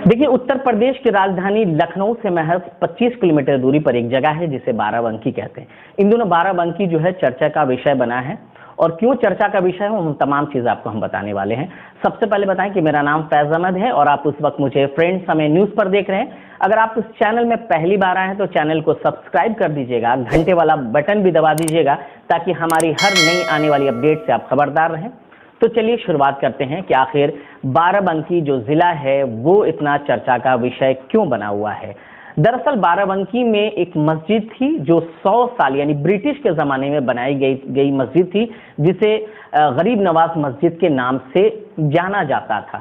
देखिए, उत्तर प्रदेश की राजधानी लखनऊ से महज 25 किलोमीटर दूरी पर एक जगह है जिसे बाराबंकी कहते हैं। इन दोनों बाराबंकी जो है चर्चा का विषय बना है, और क्यों चर्चा का विषय है वो तमाम चीज़ आपको हम बताने वाले हैं। सबसे पहले बताएं कि मेरा नाम फैज अहमद है और आप उस वक्त मुझे फ्रेंड्स समय न्यूज़ पर देख रहे हैं। अगर आप इस चैनल में पहली बार आए हैं तो चैनल को सब्सक्राइब कर दीजिएगा, घंटे वाला बटन भी दबा दीजिएगा ताकि हमारी हर नई आने वाली अपडेट से आप खबरदार रहें। तो चलिए शुरुआत करते हैं कि आखिर बाराबंकी जो जिला है वो इतना चर्चा का विषय क्यों बना हुआ है। दरअसल बाराबंकी में एक मस्जिद थी जो 100 साल यानी ब्रिटिश के ज़माने में बनाई गई मस्जिद थी, जिसे गरीब नवाज मस्जिद के नाम से जाना जाता था।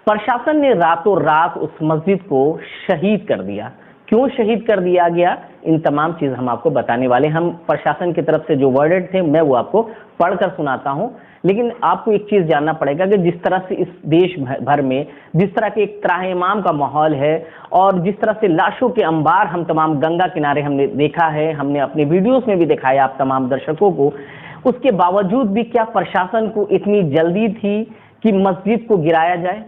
प्रशासन ने रातों रात उस मस्जिद को शहीद कर दिया। क्यों शहीद कर दिया गया, इन तमाम चीज़ हम आपको बताने वाले। हम प्रशासन की तरफ से जो वर्डेड थे मैं वो आपको पढ़कर सुनाता हूं, लेकिन आपको एक चीज़ जानना पड़ेगा कि जिस तरह से इस देश भर में जिस तरह के एक त्राहिमाम का माहौल है और जिस तरह से लाशों के अंबार हम तमाम गंगा किनारे हमने देखा है, हमने अपने वीडियोस में भी दिखाया आप तमाम दर्शकों को, उसके बावजूद भी क्या प्रशासन को इतनी जल्दी थी कि मस्जिद को गिराया जाए?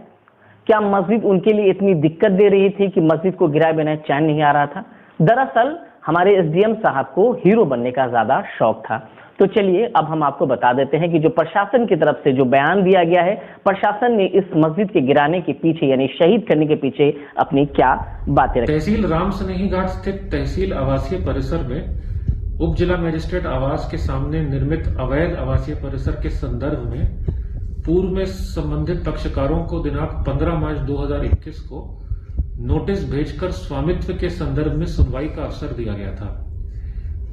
क्या मस्जिद उनके लिए इतनी दिक्कत दे रही थी कि मस्जिद को गिराए बिना चैन नहीं आ रहा था? दरअसल हमारे एसडीएम साहब को हीरो बनने का ज्यादा शौक था। तो चलिए अब हम आपको बता देते हैं कि जो प्रशासन की तरफ से जो बयान दिया गया है, प्रशासन ने इस मस्जिद के गिराने के पीछे यानी शहीद करने के पीछे अपनी क्या बातें रखी। तहसील रामसनेही घाट स्थित तहसील आवासीय परिसर में उप जिला मजिस्ट्रेट आवास के सामने निर्मित अवैध आवासीय परिसर के संदर्भ में पूर्व में संबंधित पक्षकारों को दिनांक 15 मार्च 2021 को नोटिस भेजकर स्वामित्व के संदर्भ में सुनवाई का अवसर दिया गया था।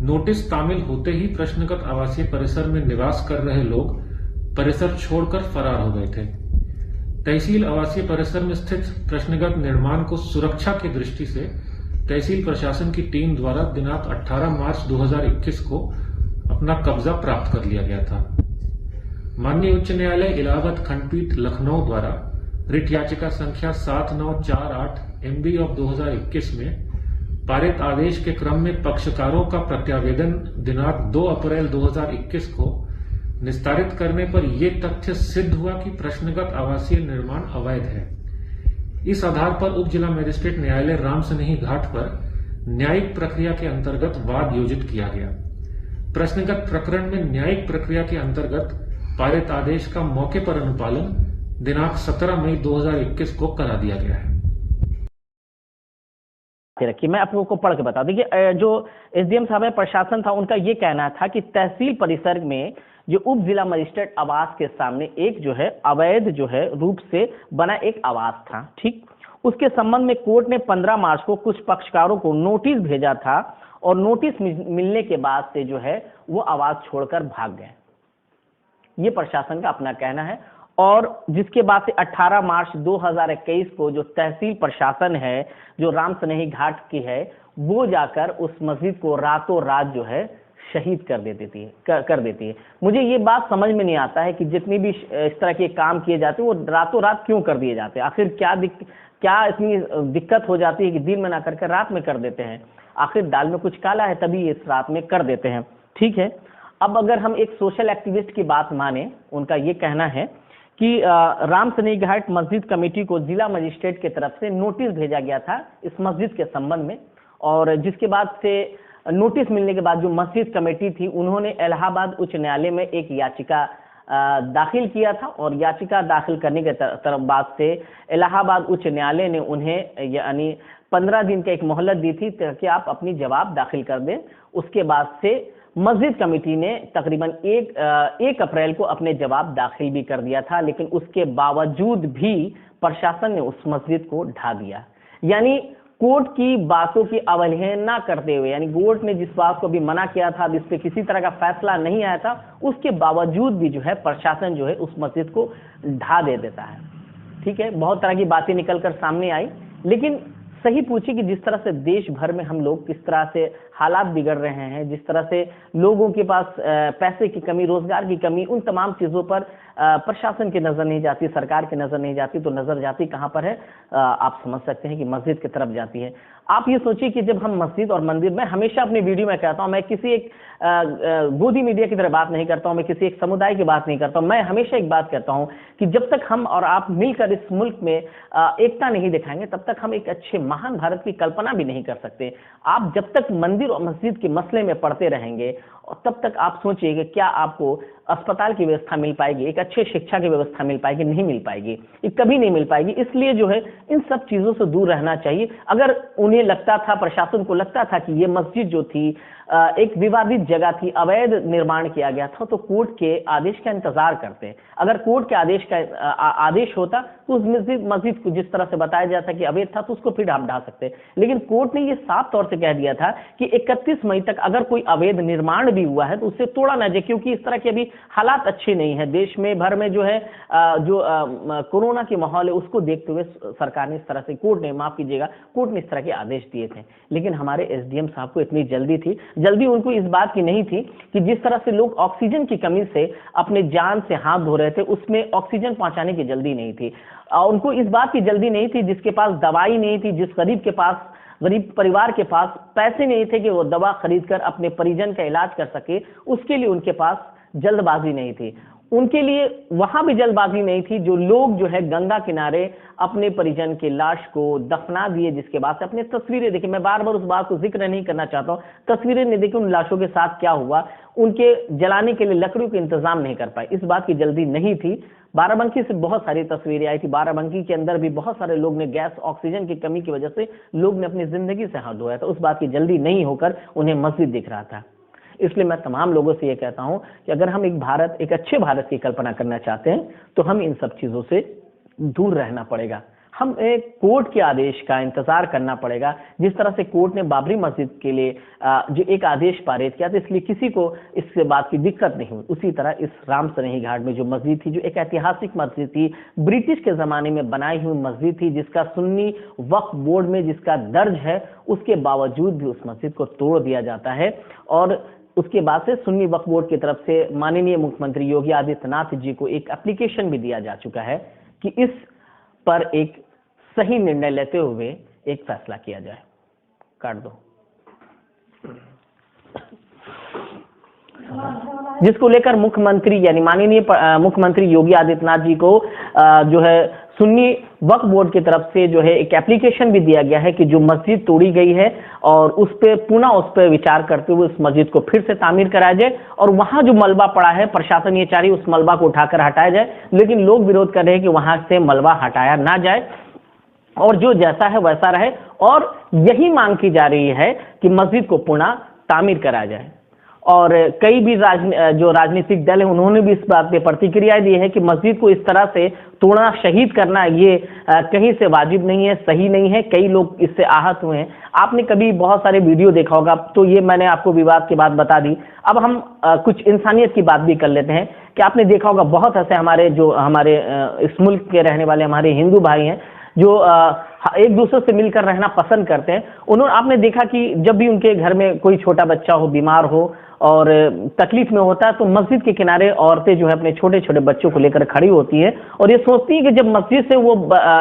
नोटिस तामील होते ही प्रश्नगत आवासीय परिसर में निवास कर रहे लोग परिसर छोड़कर फरार हो गए थे। तहसील आवासीय परिसर में स्थित प्रश्नगत निर्माण को सुरक्षा की दृष्टि से तहसील प्रशासन की टीम द्वारा दिनांक 18 मार्च 2021 को अपना कब्जा प्राप्त कर लिया गया था। माननीय उच्च न्यायालय इलाहाबाद खंडपीठ लखनऊ द्वारा रिट याचिका संख्या 7948 MB ऑफ 2021 में पारित आदेश के क्रम में पक्षकारों का प्रत्यावेदन दिनांक 2 अप्रैल 2021 को निस्तारित करने पर यह तथ्य सिद्ध हुआ कि प्रश्नगत आवासीय निर्माण अवैध है। इस आधार पर उप जिला मजिस्ट्रेट न्यायालय रामसनेही घाट पर न्यायिक प्रक्रिया के अंतर्गत वाद योजित किया गया। प्रश्नगत प्रकरण में न्यायिक प्रक्रिया के अंतर्गत पारित आदेश का मौके पर अनुपालन दिनांक 17 मई 2021 को करा दिया गया है। रखिए, मैं आप लोगों को पढ़ के बता दूं कि जो एसडीएम साहब प्रशासन था उनका ये कहना था कि तहसील परिसर में जो उप जिला मजिस्ट्रेट आवास के सामने एक जो है अवैध जो है रूप से बना एक आवास था। ठीक, उसके संबंध में कोर्ट ने 15 मार्च को कुछ पक्षकारों को नोटिस भेजा था और नोटिस मिलने के बाद से जो है वो आवास छोड़कर भाग गए। ये प्रशासन का अपना कहना है। और जिसके बाद से 18 मार्च 2021 को जो तहसील प्रशासन है जो रामसनेही घाट की है वो जाकर उस मस्जिद को रातों रात जो है शहीद कर देती है। मुझे ये बात समझ में नहीं आता है कि जितनी भी इस तरह के काम किए जाते हैं वो रातों रात क्यों कर दिए जाते हैं। आखिर क्या इतनी दिक्कत हो जाती है कि दिन में ना करके रात में कर देते हैं? आखिर दाल में कुछ काला है तभी इस रात में कर देते हैं। ठीक है, अब अगर हम एक सोशल एक्टिविस्ट की बात माने, उनका ये कहना है कि रामसनेही घाट मस्जिद कमेटी को जिला मजिस्ट्रेट की तरफ से नोटिस भेजा गया था इस मस्जिद के संबंध में, और जिसके बाद से नोटिस मिलने के बाद जो मस्जिद कमेटी थी उन्होंने इलाहाबाद उच्च न्यायालय में एक याचिका दाखिल किया था, और याचिका दाखिल करने के तरफ बाद से इलाहाबाद उच्च न्यायालय ने उन्हें यानी 15 दिन का एक मोहलत दी थी कि आप अपनी जवाब दाखिल कर दें। उसके बाद से मस्जिद कमेटी ने तकरीबन 1 अप्रैल को अपने जवाब दाखिल भी कर दिया था, लेकिन उसके बावजूद भी प्रशासन ने उस मस्जिद को ढा दिया। यानी कोर्ट की बातों की अवहेलना करते हुए, यानी कोर्ट ने जिस बात को भी मना किया था, जिस पे किसी तरह का फैसला नहीं आया था, उसके बावजूद भी जो है प्रशासन जो है उस मस्जिद को ढा दे देता है। ठीक है, बहुत तरह की बातें निकलकर सामने आई, लेकिन सही पूछी कि जिस तरह से देश भर में हम लोग किस तरह से हालात बिगड़ रहे हैं, जिस तरह से लोगों के पास पैसे की कमी, रोजगार की कमी, उन तमाम चीज़ों पर प्रशासन की नजर नहीं जाती, सरकार की नजर नहीं जाती, तो नजर जाती कहां पर है? आप समझ सकते हैं कि मस्जिद की तरफ जाती है। आप ये सोचिए कि जब हम मस्जिद और मंदिर, मैं हमेशा अपनी वीडियो में कहता हूं, मैं किसी एक गोदी मीडिया की तरह बात नहीं करता हूं, मैं किसी एक समुदाय की बात नहीं करता हूं, मैं हमेशा एक बात कहता हूं कि जब तक हम और आप मिलकर इस मुल्क में एकता नहीं दिखाएंगे, तब तक हम एक अच्छे महान भारत की कल्पना भी नहीं कर सकते। आप जब तक मंदिर और मस्जिद के मसले में पड़ते रहेंगे, और तब तक आप सोचिए कि क्या आपको अस्पताल की व्यवस्था मिल पाएगी, एक अच्छे शिक्षा की व्यवस्था मिल पाएगी? नहीं मिल पाएगी, ये कभी नहीं मिल पाएगी। इसलिए जो है इन सब चीजों से दूर रहना चाहिए। अगर उन्हें लगता था, प्रशासन को लगता था कि ये मस्जिद जो थी एक विवादित जगह थी, अवैध निर्माण किया गया था, तो कोर्ट के आदेश का इंतजार करते। अगर कोर्ट के आदेश का आदेश होता तो उस मस्जिद को जिस तरह से बताया जाता कि अवैध था, तो उसको फिर आप ढा सकते। लेकिन कोर्ट ने ये साफ तौर से कह दिया था कि 31 मई तक अगर कोई अवैध निर्माण भी हुआ है तो उसे तोड़ा ना जाए, क्योंकि इस तरह के अभी हालात अच्छे नहीं है देश में भर में। जो है कोरोना के माहौल है, उसको देखते हुए सरकार ने इस तरह से, कोर्ट ने, माफ कीजिएगा, कोर्ट ने इस तरह के आदेश दिए थे। लेकिन हमारे एसडीएम साहब को इतनी जल्दी उनको इस बात की नहीं थी कि जिस तरह से लोग ऑक्सीजन की कमी से अपने जान से हाथ धो रहे थे, उसमें ऑक्सीजन पहुंचाने की जल्दी नहीं थी। उनको इस बात की जल्दी नहीं थी, जिसके पास दवाई नहीं थी, जिस गरीब परिवार के पास पैसे नहीं थे कि वो दवा खरीदकर अपने परिजन का इलाज कर सके, उसके लिए उनके पास जल्दबाजी नहीं थी। उनके लिए वहां भी जल्दबाजी नहीं थी। जो लोग जो है गंगा किनारे अपने परिजन की लाश को दफना दिए, जिसके बाद से अपने तस्वीरें देखी, मैं बार बार उस बात को जिक्र नहीं करना चाहता हूं, तस्वीरें नहीं देखी उन लाशों के साथ क्या हुआ, उनके जलाने के लिए लकड़ियों के इंतजाम नहीं कर पाए, इस बात की जल्दी नहीं थी। बाराबंकी से बहुत सारी तस्वीरें आई थी। बाराबंकी के अंदर भी बहुत सारे लोग ने गैस ऑक्सीजन की कमी की वजह से लोग ने अपनी जिंदगी से हाथ धोया था, उस बात की जल्दी नहीं होकर उन्हें मस्जिद दिख रहा था। इसलिए मैं तमाम लोगों से ये कहता हूं कि अगर हम एक अच्छे भारत की कल्पना करना चाहते हैं तो हम इन सब चीजों से दूर रहना पड़ेगा। हम एक कोर्ट के आदेश का इंतजार करना पड़ेगा। जिस तरह से कोर्ट ने बाबरी मस्जिद के लिए जो एक आदेश पारित किया था, इसलिए किसी को इससे बात की दिक्कत नहीं हुई, उसी तरह इस राम सनेही घाट में जो मस्जिद थी, जो एक ऐतिहासिक मस्जिद थी, ब्रिटिश के जमाने में बनाई हुई मस्जिद थी, जिसका सुन्नी वक्फ बोर्ड में जिसका दर्ज है, उसके बावजूद भी उस मस्जिद को तोड़ दिया जाता है। और उसके बाद से सुन्नी वक्फ बोर्ड की तरफ से माननीय मुख्यमंत्री योगी आदित्यनाथ जी को एक एप्लीकेशन भी दिया जा चुका है कि इस पर एक सही निर्णय लेते हुए एक फैसला किया जाए। काट दो। जिसको लेकर मुख्यमंत्री यानी माननीय मुख्यमंत्री योगी आदित्यनाथ जी को जो है सुन्नी वक्फ बोर्ड की तरफ से जो है एक एप्लीकेशन भी दिया गया है कि जो मस्जिद तोड़ी गई है और उस पर विचार करते हुए उस मस्जिद को फिर से तामीर कराया जाए, और वहां जो मलबा पड़ा है प्रशासन ये चाह रही है उस मलबा को उठाकर हटाया जाए, लेकिन लोग विरोध कर रहे हैं कि वहां से मलबा हटाया ना जाए और जो जैसा है वैसा रहे। और यही मांग की जा रही है कि मस्जिद को पुनः तामीर कराया जाए। और कई भी जो राजनीतिक दल है उन्होंने भी इस बात पे प्रतिक्रिया दी है कि मस्जिद को इस तरह से तोड़ना, शहीद करना, ये कहीं से वाजिब नहीं है, सही नहीं है। कई लोग इससे आहत हुए हैं। आपने कभी बहुत सारे वीडियो देखा होगा, तो ये मैंने आपको विवाद की बात बता दी। अब हम कुछ इंसानियत की बात भी कर लेते हैं कि आपने देखा होगा बहुत ऐसे हमारे इस मुल्क के रहने वाले हमारे हिंदू भाई हैं जो एक दूसरे से मिलकर रहना पसंद करते हैं। आपने देखा कि जब भी उनके घर में कोई छोटा बच्चा हो, बीमार हो और तकलीफ में होता है, तो मस्जिद के किनारे औरतें जो है अपने छोटे छोटे बच्चों को लेकर खड़ी होती है और ये सोचती है कि जब मस्जिद से वो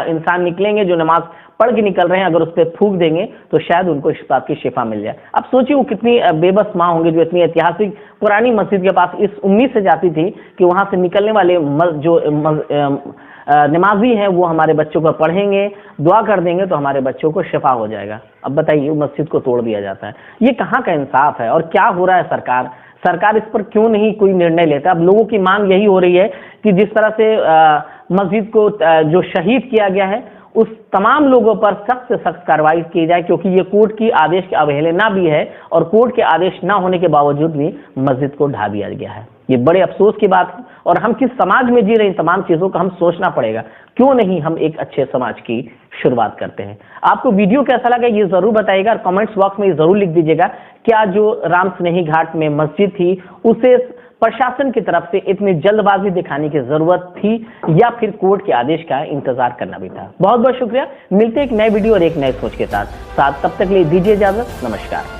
इंसान निकलेंगे जो नमाज पढ़ के निकल रहे हैं, अगर उस पर थूक देंगे तो शायद उनको इस बात की शिफा मिल जाए। अब सोचिए वो कितनी बेबस माँ होंगी जो इतनी ऐतिहासिक पुरानी मस्जिद के पास इस उम्मीद से जाती थी कि वहां से निकलने वाले जो नमाजी हैं वो हमारे बच्चों को पढ़ेंगे, दुआ कर देंगे तो हमारे बच्चों को शिफा हो जाएगा। अब बताइए मस्जिद को तोड़ दिया जाता है, ये कहाँ का इंसाफ है? और क्या हो रहा है? सरकार इस पर क्यों नहीं कोई निर्णय लेता? अब लोगों की मांग यही हो रही है कि जिस तरह से मस्जिद को जो शहीद किया गया है उस तमाम लोगों पर सख्त से सख्त कार्रवाई की जाए, क्योंकि ये कोर्ट की आदेश की अवहेलना भी है और कोर्ट के आदेश ना होने के बावजूद भी मस्जिद को ढा दिया गया है। ये बड़े अफसोस की बात है और हम किस समाज में जी रहे हैं, इन तमाम चीजों का हम सोचना पड़ेगा। क्यों नहीं हम एक अच्छे समाज की शुरुआत करते हैं? आपको वीडियो कैसा लगा ये जरूर बताइएगा और कमेंट्स बॉक्स में जरूर लिख दीजिएगा। क्या जो राम सनेही घाट में मस्जिद थी उसे प्रशासन की तरफ से इतनी जल्दबाजी दिखाने की जरूरत थी या फिर कोर्ट के आदेश का इंतजार करना भी था? बहुत बहुत शुक्रिया। मिलते हैं एक नए वीडियो और एक नए सोच के साथ। तब तक लिए दीजिए इजाजत। नमस्कार।